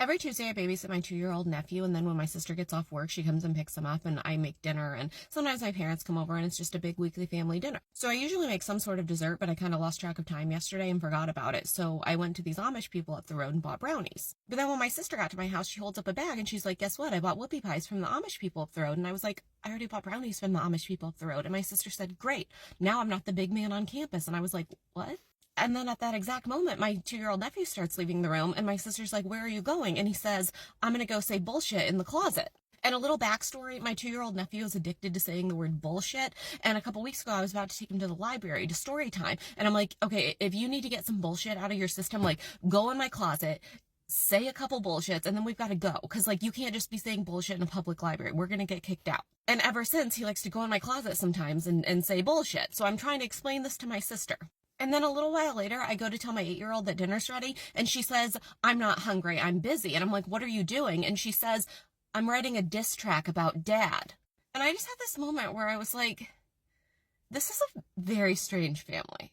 Every Tuesday, I babysit my 2-year-old nephew, and then when my sister gets off work, she comes and picks him up, and I make dinner, and sometimes my parents come over, and it's just a big weekly family dinner. So I usually make some sort of dessert, but I kind of lost track of time yesterday and forgot about it, so I went to these Amish people up the road and bought brownies. But then when my sister got to my house, she holds up a bag, and she's like, guess what? I bought whoopie pies from the Amish people up the road, and I was like, I already bought brownies from the Amish people up the road, and my sister said, great, now I'm not the big man on campus, and I was like, what? And then at that exact moment, my 2-year-old nephew starts leaving the room, and my sister's like, where are you going? And he says, I'm going to go say bullshit in the closet. And a little backstory, my 2-year-old nephew is addicted to saying the word bullshit. And a couple weeks ago, I was about to take him to the library to story time. And I'm like, okay, if you need to get some bullshit out of your system, like, go in my closet, say a couple bullshits, and then we've got to go. Because, like, you can't just be saying bullshit in a public library. We're going to get kicked out. And ever since, he likes to go in my closet sometimes and say bullshit. So I'm trying to explain this to my sister. And then a little while later, I go to tell my 8-year-old that dinner's ready, and she says, I'm not hungry, I'm busy. And I'm like, what are you doing? And she says, I'm writing a diss track about Dad. And I just had this moment where I was like, this is a very strange family.